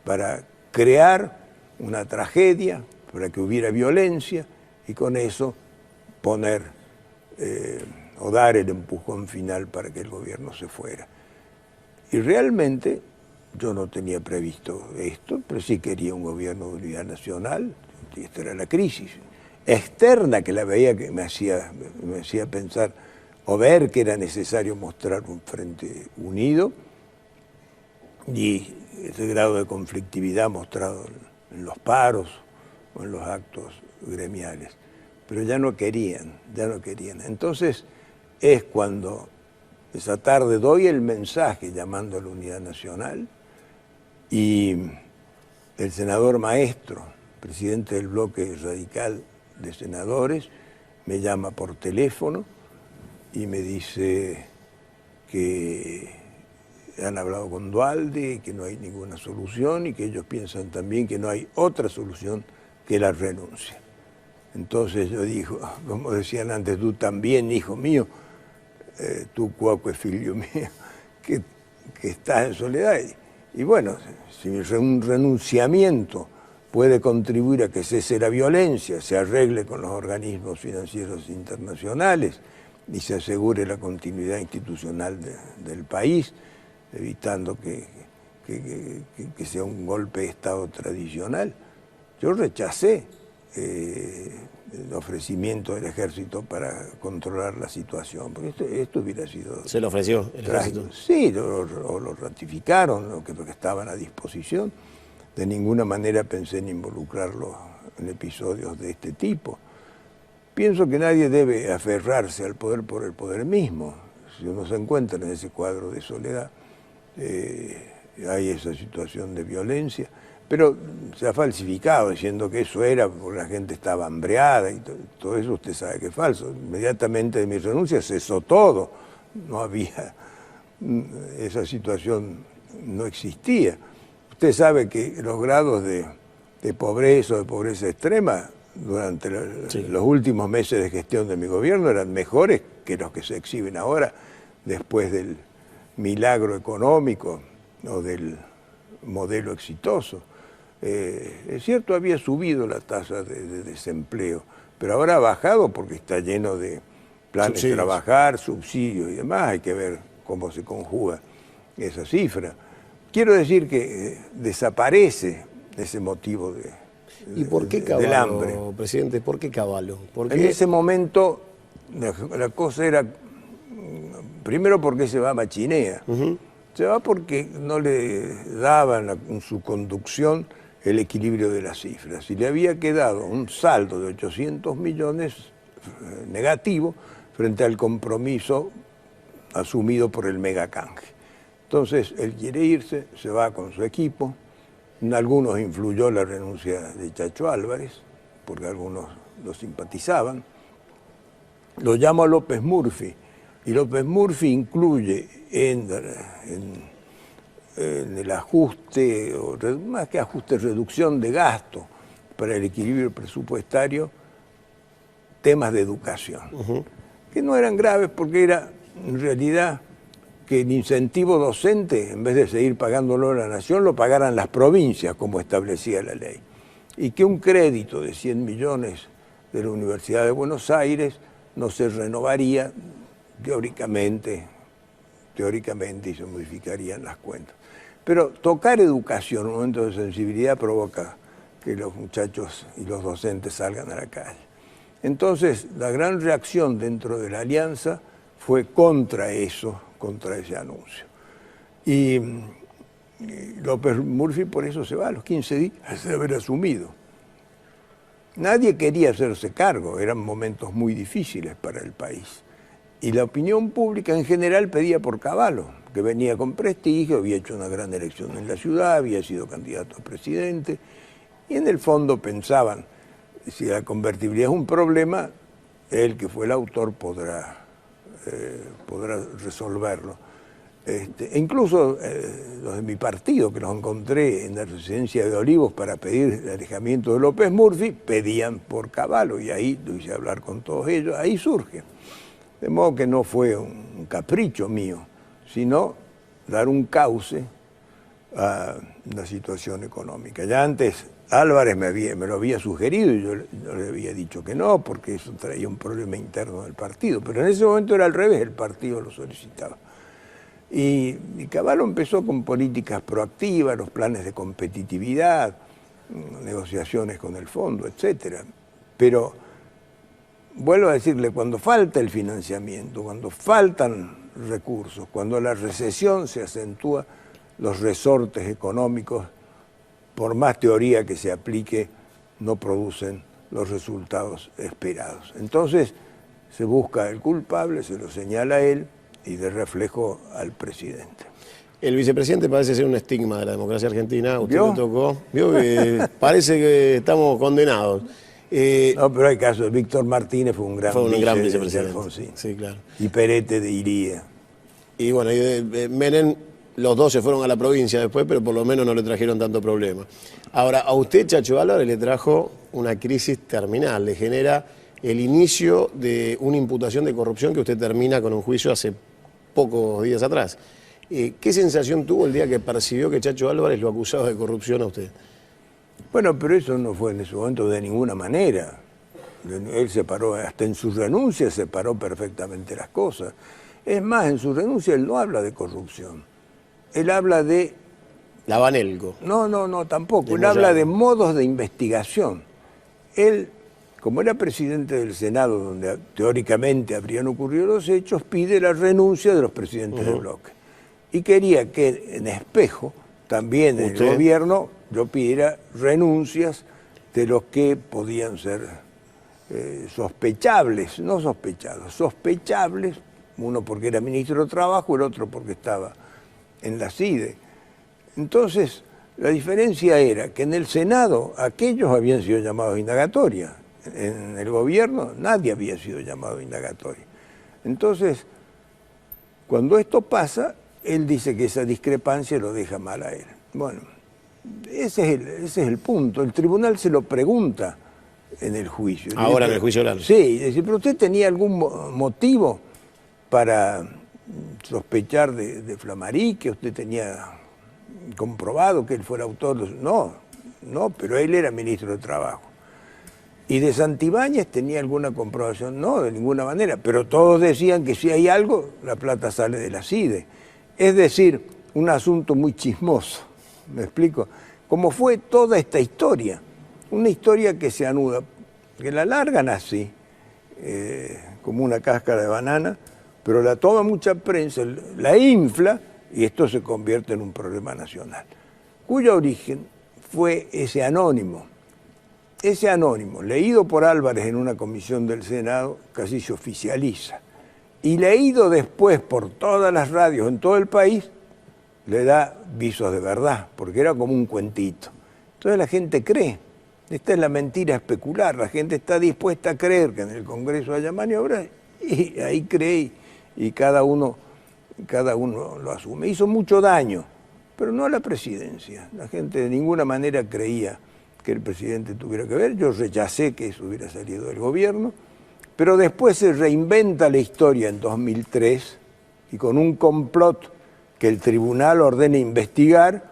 B: para crear una tragedia, para que hubiera violencia y con eso poner o dar el empujón final para que el gobierno se fuera. Y realmente yo no tenía previsto esto, pero sí quería un gobierno de unidad nacional, y esta era la crisis externa que la veía, que me hacía pensar o ver que era necesario mostrar un frente unido, y ese grado de conflictividad mostrado en los paros o en los actos gremiales. Pero ya no querían. Entonces es cuando esa tarde doy el mensaje llamando a la unidad nacional y el senador Maestro, presidente del bloque radical de senadores, me llama por teléfono y me dice que han hablado con Duhalde, que no hay ninguna solución y que ellos piensan también que no hay otra solución que la renuncia. Entonces yo digo, como decían antes, tú también, hijo mío, tú, Cuauhtémoc, figlio mío, que estás en soledad. Y bueno, si un renunciamiento puede contribuir a que cese la violencia, se arregle con los organismos financieros internacionales y se asegure la continuidad institucional del país, evitando que sea un golpe de Estado tradicional. Yo rechacé el ofrecimiento del ejército para controlar la situación, porque esto hubiera sido...
A: ¿Se lo ofreció el ejército?
B: Sí, lo ratificaron, porque estaban a disposición. De ninguna manera pensé en involucrarlo en episodios de este tipo. Pienso que nadie debe aferrarse al poder por el poder mismo. Si uno se encuentra en ese cuadro de soledad, hay esa situación de violencia, pero se ha falsificado diciendo que eso era porque la gente estaba hambreada y todo eso usted sabe que es falso. Inmediatamente de mi renuncia cesó todo, no había, esa situación no existía. Usted sabe que los grados de pobreza o de pobreza extrema durante los últimos meses de gestión de mi gobierno eran mejores que los que se exhiben ahora después del milagro económico o del modelo exitoso. Es cierto, había subido la tasa de desempleo, pero ahora ha bajado porque está lleno de planes de trabajar, subsidios y demás. Hay que ver cómo se conjuga esa cifra. Quiero decir que desaparece ese motivo
A: ¿Y por qué
B: del hambre.
A: Presidente? ¿Por qué Cavallo?
B: En ese momento la cosa era, primero porque se va a Machinea, se va porque no le daban en su conducción el equilibrio de las cifras y le había quedado un saldo de 800 millones negativo frente al compromiso asumido por el megacanje. Entonces, él quiere irse, se va con su equipo. En algunos influyó la renuncia de Chacho Álvarez, porque algunos lo simpatizaban. Lo llama López Murphy, y López Murphy incluye en el ajuste, o más que ajuste, reducción de gasto para el equilibrio presupuestario, temas de educación, que no eran graves porque era en realidad que el incentivo docente, en vez de seguir pagándolo a la nación, lo pagaran las provincias, como establecía la ley. Y que un crédito de 100 millones de la Universidad de Buenos Aires no se renovaría teóricamente y se modificarían las cuentas. Pero tocar educación en un momento de sensibilidad provoca que los muchachos y los docentes salgan a la calle. Entonces, la gran reacción dentro de la alianza fue contra eso, contra ese anuncio. Y López Murphy por eso se va a los 15 días de haber asumido. Nadie quería hacerse cargo, eran momentos muy difíciles para el país. Y la opinión pública en general pedía por Cavallo, que venía con prestigio, había hecho una gran elección en la ciudad, había sido candidato a presidente, y en el fondo pensaban, si la convertibilidad es un problema, él que fue el autor podrá resolverlo. E incluso los de mi partido, que los encontré en la residencia de Olivos para pedir el alejamiento de López Murphy, pedían por Cavallo, y ahí lo hice hablar con todos ellos, ahí surge. De modo que no fue un capricho mío, sino dar un cauce a la situación económica. Ya antes Álvarez me lo había sugerido y yo le había dicho que no, porque eso traía un problema interno del partido, pero en ese momento era al revés, el partido lo solicitaba. Y Cavallo empezó con políticas proactivas, los planes de competitividad, negociaciones con el fondo, etcétera. Pero vuelvo a decirle, cuando falta el financiamiento, cuando faltan recursos, cuando la recesión se acentúa, los resortes económicos, por más teoría que se aplique, no producen los resultados esperados. Entonces se busca el culpable, se lo señala a él y de reflejo al presidente.
A: El vicepresidente parece ser un estigma de la democracia argentina. Usted le tocó. ¿Vio? Parece que estamos condenados.
B: No, pero hay casos. Víctor Martínez fue un gran
A: vicepresidente.
B: Alfonsín.
A: Sí, claro.
B: Y Perete de Iría.
A: Y bueno, Menem, los dos se fueron a la provincia después, pero por lo menos no le trajeron tanto problema. Ahora, a usted, Chacho Álvarez, le trajo una crisis terminal, le genera el inicio de una imputación de corrupción que usted termina con un juicio hace pocos días atrás. ¿Qué sensación tuvo el día que percibió que Chacho Álvarez lo acusaba de corrupción a usted?
B: Bueno, pero eso no fue en ese momento de ninguna manera. Él separó, hasta en su renuncia separó perfectamente las cosas. Es más, en su renuncia él no habla de corrupción. Él habla de...
A: La Banelco.
B: No, tampoco. Él habla de modos de investigación. Él, como era presidente del Senado, donde teóricamente habrían ocurrido los hechos, pide la renuncia de los presidentes del bloque. Y quería que en espejo, también en el gobierno, yo pidiera renuncias de los que podían ser sospechables, no sospechados, sospechables, uno porque era ministro de Trabajo, el otro porque estaba en la CIDE. Entonces, la diferencia era que en el Senado aquellos habían sido llamados a indagatoria, en el gobierno nadie había sido llamado a indagatoria. Entonces, cuando esto pasa, él dice que esa discrepancia lo deja mal a él. Bueno, ese es el punto. El tribunal se lo pregunta en el juicio.
A: Ahora en el juicio oral.
B: Sí, dice, pero usted tenía algún motivo para sospechar de Flamarí, que usted tenía comprobado que él fuera autor de... No, pero él era ministro de Trabajo. ¿Y de Santibáñez tenía alguna comprobación? No, de ninguna manera, pero todos decían que si hay algo, la plata sale de la CIDE. Es decir, un asunto muy chismoso, ¿me explico? Como fue toda esta historia, una historia que se anuda, que la largan así, como una cáscara de banana, pero la toma mucha prensa, la infla, y esto se convierte en un problema nacional, cuyo origen fue ese anónimo, leído por Álvarez en una comisión del Senado, casi se oficializa, y leído después por todas las radios en todo el país, le da visos de verdad, porque era como un cuentito. Entonces la gente cree, esta es la mentira especular, la gente está dispuesta a creer que en el Congreso haya maniobras, y ahí cree, y cada uno lo asume. Hizo mucho daño, pero no a la presidencia. La gente de ninguna manera creía que el presidente tuviera que ver. Yo rechacé que eso hubiera salido del gobierno, pero después se reinventa la historia en 2003 y con un complot que el tribunal ordena investigar,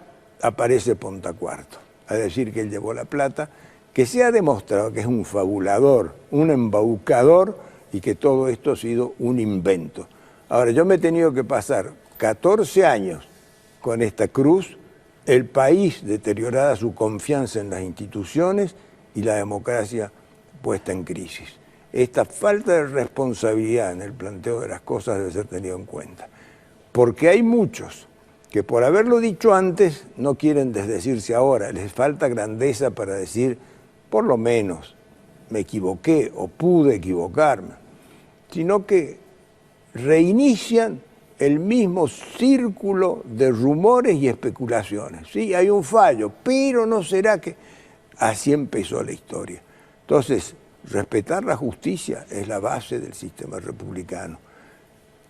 B: aparece Pontacuarto a decir que él llevó la plata, que se ha demostrado que es un fabulador, un embaucador y que todo esto ha sido un invento. Ahora, yo me he tenido que pasar 14 años con esta cruz, el país deteriorada su confianza en las instituciones y la democracia puesta en crisis. Esta falta de responsabilidad en el planteo de las cosas debe ser tenida en cuenta. Porque hay muchos que por haberlo dicho antes no quieren desdecirse ahora, les falta grandeza para decir, por lo menos, me equivoqué o pude equivocarme, sino que reinician el mismo círculo de rumores y especulaciones. Sí, hay un fallo, pero no será que... Así empezó la historia. Entonces, respetar la justicia es la base del sistema republicano.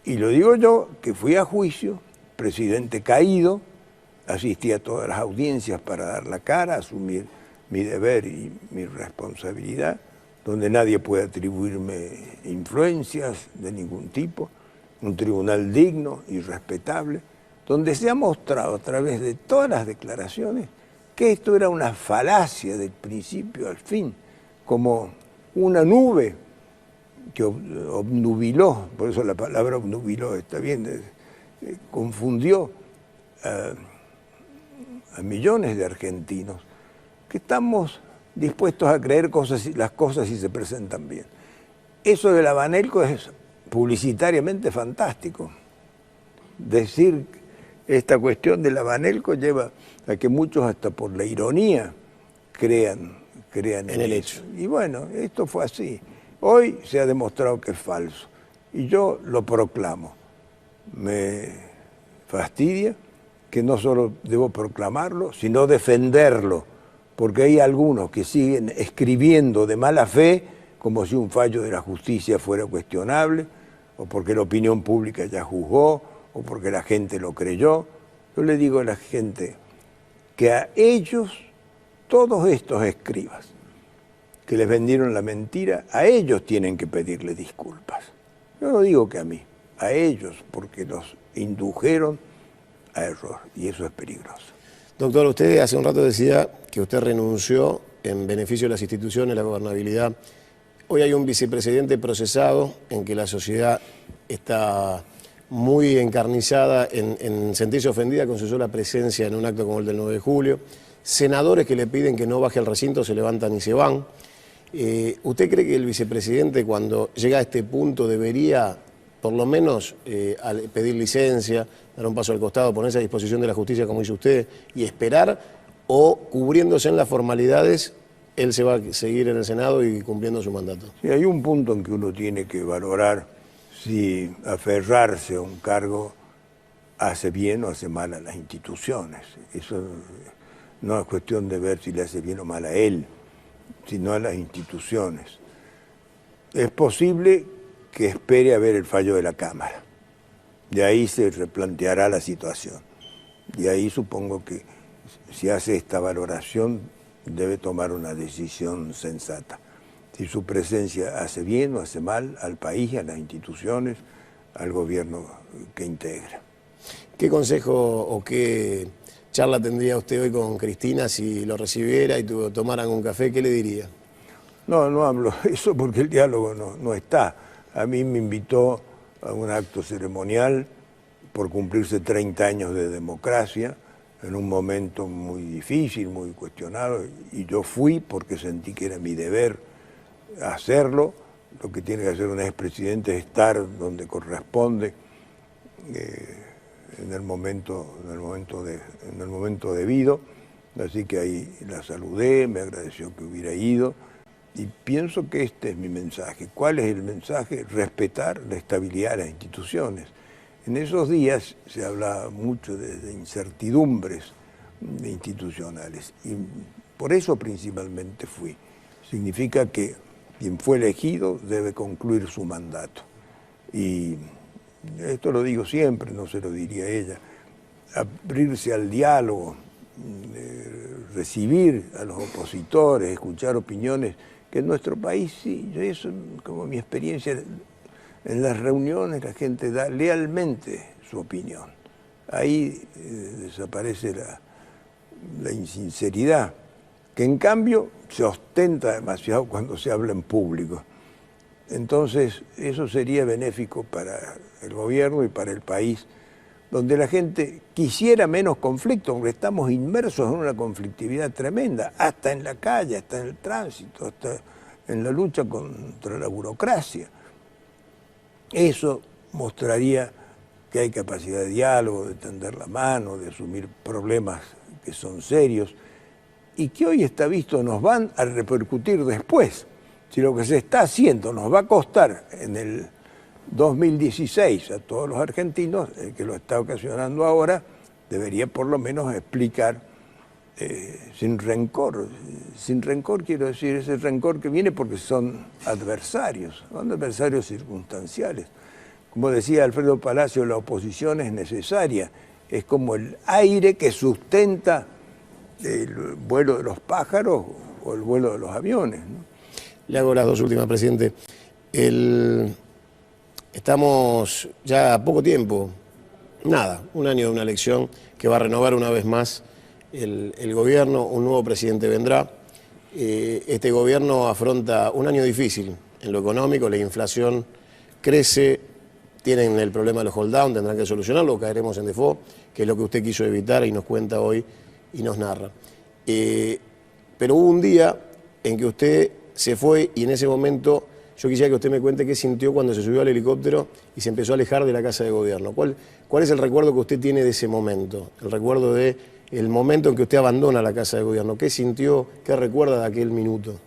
B: Y lo digo yo, que fui a juicio, presidente caído, asistí a todas las audiencias para dar la cara, asumir mi deber y mi responsabilidad, donde nadie puede atribuirme influencias de ningún tipo, un tribunal digno y respetable, donde se ha mostrado a través de todas las declaraciones que esto era una falacia del principio al fin, como una nube que obnubiló, por eso la palabra obnubiló está bien, confundió a millones de argentinos, que estamos dispuestos a creer las cosas si se presentan bien. Eso de la Banelco es publicitariamente fantástico. Decir esta cuestión de la Banelco lleva a que muchos hasta por la ironía crean en el hecho. Y bueno, esto fue así. Hoy se ha demostrado que es falso y yo lo proclamo. Me fastidia que no solo debo proclamarlo, sino defenderlo, porque hay algunos que siguen escribiendo de mala fe como si un fallo de la justicia fuera cuestionable, o porque la opinión pública ya juzgó, o porque la gente lo creyó. Yo le digo a la gente que a ellos, todos estos escribas que les vendieron la mentira, a ellos tienen que pedirle disculpas. Yo no digo que a mí, a ellos, porque los indujeron a error, y eso es peligroso.
A: Doctor, usted hace un rato decía que usted renunció en beneficio de las instituciones, la gobernabilidad. Hoy hay un vicepresidente procesado en que la sociedad está muy encarnizada en sentirse ofendida con su sola presencia en un acto como el del 9 de julio. Senadores que le piden que no baje al recinto se levantan y se van. ¿Usted cree que el vicepresidente cuando llega a este punto debería, por lo menos, pedir licencia, dar un paso al costado, ponerse a disposición de la justicia como dice usted y esperar, o cubriéndose en las formalidades, él se va a seguir en el Senado y cumpliendo su mandato?
B: Sí, hay un punto en que uno tiene que valorar si aferrarse a un cargo hace bien o hace mal a las instituciones. Eso no es cuestión de ver si le hace bien o mal a él, sino a las instituciones. Es posible que espere a ver el fallo de la Cámara. De ahí se replanteará la situación. Y ahí supongo que si hace esta valoración, debe tomar una decisión sensata. Si su presencia hace bien o hace mal al país, a las instituciones, al gobierno que integra.
A: ¿Qué consejo o qué charla tendría usted hoy con Cristina si lo recibiera y tomaran un café? ¿Qué le diría?
B: No hablo de eso porque el diálogo no está. A mí me invitó a un acto ceremonial por cumplirse 30 años de democracia, en un momento muy difícil, muy cuestionado, y yo fui porque sentí que era mi deber hacerlo. Lo que tiene que hacer un expresidente es estar donde corresponde en el momento debido. Así que ahí la saludé, me agradeció que hubiera ido, y pienso que este es mi mensaje. ¿Cuál es el mensaje? Respetar la estabilidad de las instituciones. En esos días se habla mucho de incertidumbres institucionales, y por eso principalmente fui. Significa que quien fue elegido debe concluir su mandato. Y esto lo digo siempre, no se lo diría a ella. Abrirse al diálogo, recibir a los opositores, escuchar opiniones, que en nuestro país sí, eso como mi experiencia. En las reuniones la gente da lealmente su opinión. Ahí desaparece la insinceridad, que en cambio se ostenta demasiado cuando se habla en público. Entonces, eso sería benéfico para el gobierno y para el país, donde la gente quisiera menos conflicto, porque estamos inmersos en una conflictividad tremenda, hasta en la calle, hasta en el tránsito, hasta en la lucha contra la burocracia. Eso mostraría que hay capacidad de diálogo, de tender la mano, de asumir problemas que son serios y que hoy está visto nos van a repercutir después. Si lo que se está haciendo nos va a costar en el 2016 a todos los argentinos, el que lo está ocasionando ahora debería por lo menos explicar sin rencor. Sin rencor quiero decir ese rencor que viene porque son adversarios circunstanciales. Como decía Alfredo Palacio, la oposición es necesaria, es como el aire que sustenta el vuelo de los pájaros o el vuelo de los aviones, ¿no?
A: Le hago las dos últimas, presidente. Estamos ya a poco tiempo, un año de una elección que va a renovar una vez más el gobierno, un nuevo presidente vendrá. Este gobierno afronta un año difícil en lo económico, la inflación crece, tienen el problema de los hold down, tendrán que solucionarlo, caeremos en default, que es lo que usted quiso evitar y nos cuenta hoy y nos narra. Pero hubo un día en que usted se fue y en ese momento yo quisiera que usted me cuente qué sintió cuando se subió al helicóptero y se empezó a alejar de la Casa de Gobierno. ¿Cuál es el recuerdo que usted tiene de ese momento? El recuerdo del momento en que usted abandona la Casa de Gobierno. ¿Qué sintió, qué recuerda de aquel minuto?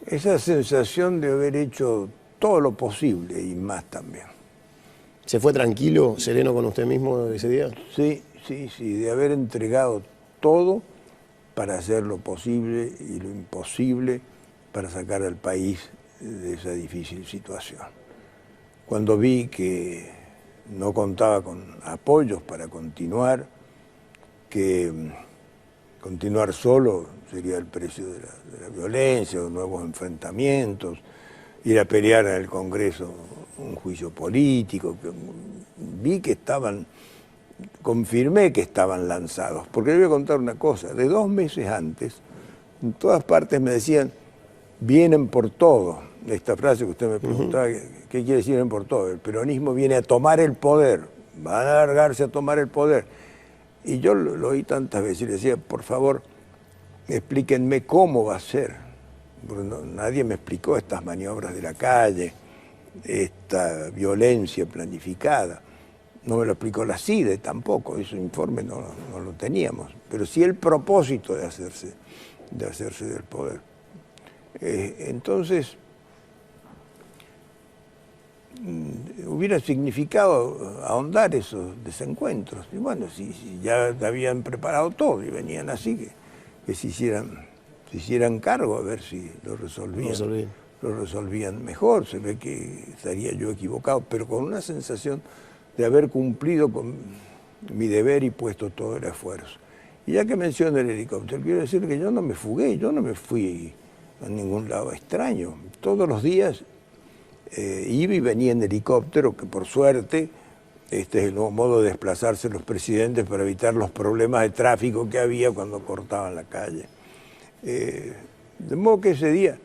B: Esa sensación de haber hecho todo lo posible y más también.
A: ¿Se fue tranquilo, sereno con usted mismo ese día?
B: Sí, de haber entregado todo para hacer lo posible y lo imposible para sacar al país de esa difícil situación. Cuando vi que no contaba con apoyos para continuar, que continuar solo sería el precio de la violencia, de nuevos enfrentamientos, ir a pelear en el Congreso un juicio político, confirmé que estaban lanzados. Porque le voy a contar una cosa, de 2 meses antes, en todas partes me decían, vienen por todo. Esta frase que usted me preguntaba, ¿qué quiere decir vienen por todo? El peronismo viene a tomar el poder, van a largarse a tomar el poder. Y yo lo oí tantas veces y le decía, por favor, explíquenme cómo va a ser. Porque nadie me explicó estas maniobras de la calle, esta violencia planificada. No me lo explicó la CIDE tampoco, ese informe no lo teníamos. Pero sí el propósito de hacerse del poder. Entonces, hubiera significado ahondar esos desencuentros. Y bueno, si ya habían preparado todo y venían así, que se hicieran cargo a ver si lo resolvían mejor. Se ve que estaría yo equivocado, pero con una sensación de haber cumplido con mi deber y puesto todo el esfuerzo. Y ya que menciono el helicóptero, quiero decir que yo no me fugué, yo no me fui a ningún lado extraño. Todos los días iba y venía en helicóptero, que por suerte este es el nuevo modo de desplazarse los presidentes para evitar los problemas de tráfico que había cuando cortaban la calle. De modo que ese día,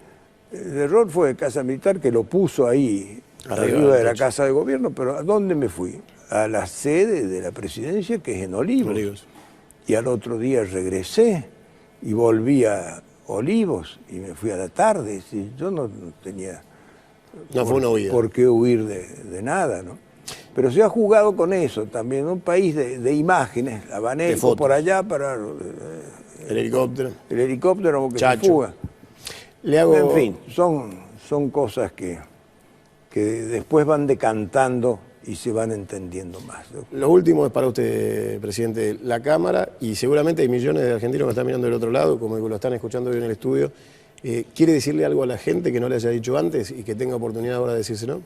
B: el error fue de Casa Militar, que lo puso ahí, arriba de la Casa de Gobierno, pero ¿a dónde me fui? A la sede de la presidencia, que es en Olivos. Y al otro día regresé y volví a Olivos y me fui a la tarde. Yo no tenía por qué huir de nada, ¿no? Pero se ha jugado con eso también, un país de imágenes, Abaneco por allá para...
A: el helicóptero.
B: El helicóptero que se fuga. En fin, son cosas que después van decantando y se van entendiendo más.
A: Lo último es para usted, presidente, la Cámara, y seguramente hay millones de argentinos que están mirando del otro lado, como lo están escuchando hoy en el estudio. ¿Quiere decirle algo a la gente que no le haya dicho antes y que tenga oportunidad ahora de decírselo?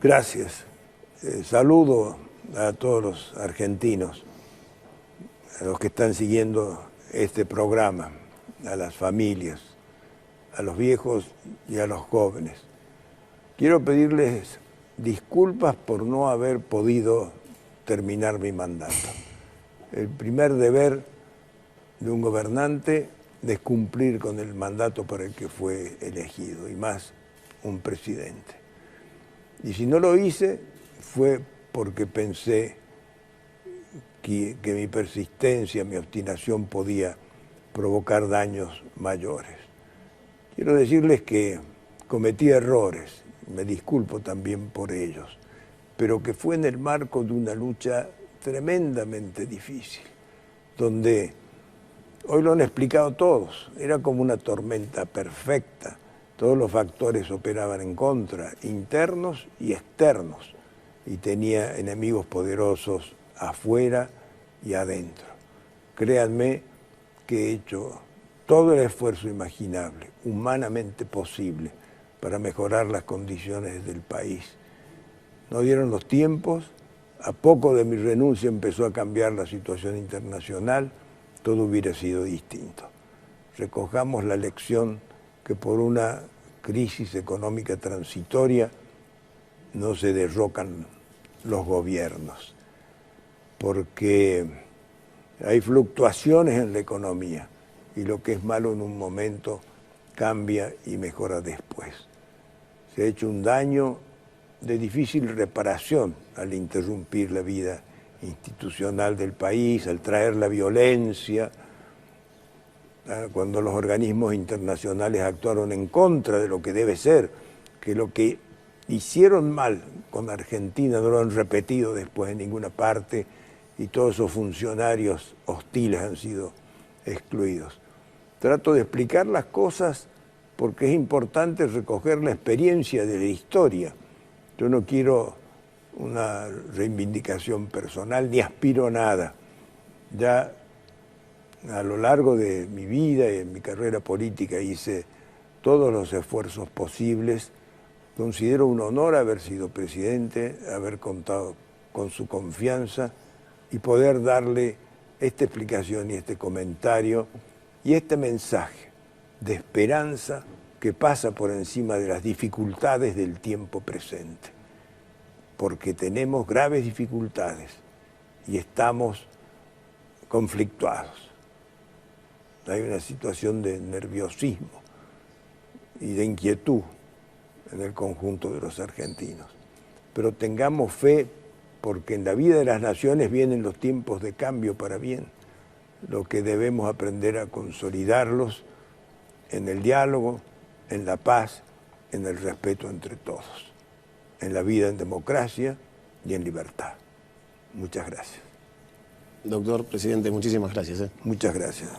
B: Gracias. Saludo a todos los argentinos, a los que están siguiendo este programa, a las familias, a los viejos y a los jóvenes. Quiero pedirles disculpas por no haber podido terminar mi mandato. El primer deber de un gobernante es cumplir con el mandato para el que fue elegido, y más un presidente. Y si no lo hice, fue porque pensé que mi persistencia, mi obstinación podía provocar daños mayores. Quiero decirles que cometí errores, me disculpo también por ellos, pero que fue en el marco de una lucha tremendamente difícil, donde, hoy lo han explicado todos, era como una tormenta perfecta, todos los factores operaban en contra, internos y externos, y tenía enemigos poderosos afuera y adentro. Créanme que he hecho todo el esfuerzo imaginable, humanamente posible, para mejorar las condiciones del país. No dieron los tiempos, a poco de mi renuncia empezó a cambiar la situación internacional, todo hubiera sido distinto. Recojamos la lección que por una crisis económica transitoria no se derrocan los gobiernos, porque hay fluctuaciones en la economía y lo que es malo en un momento cambia y mejora después. Se ha hecho un daño de difícil reparación al interrumpir la vida institucional del país, al traer la violencia, cuando los organismos internacionales actuaron en contra de lo que debe ser, que lo que hicieron mal con Argentina no lo han repetido después en ninguna parte, y todos esos funcionarios hostiles han sido excluidos. Trato de explicar las cosas porque es importante recoger la experiencia de la historia. Yo no quiero una reivindicación personal ni aspiro a nada. Ya a lo largo de mi vida y en mi carrera política hice todos los esfuerzos posibles. Considero un honor haber sido presidente, haber contado con su confianza y poder darle esta explicación y este comentario y este mensaje de esperanza que pasa por encima de las dificultades del tiempo presente, porque tenemos graves dificultades y estamos conflictuados. Hay una situación de nerviosismo y de inquietud en el conjunto de los argentinos. Pero tengamos fe, porque en la vida de las naciones vienen los tiempos de cambio para bien. Lo que debemos aprender a consolidarlos en el diálogo, en la paz, en el respeto entre todos, en la vida en democracia y en libertad. Muchas gracias.
A: Doctor, presidente, muchísimas gracias.
B: Muchas gracias.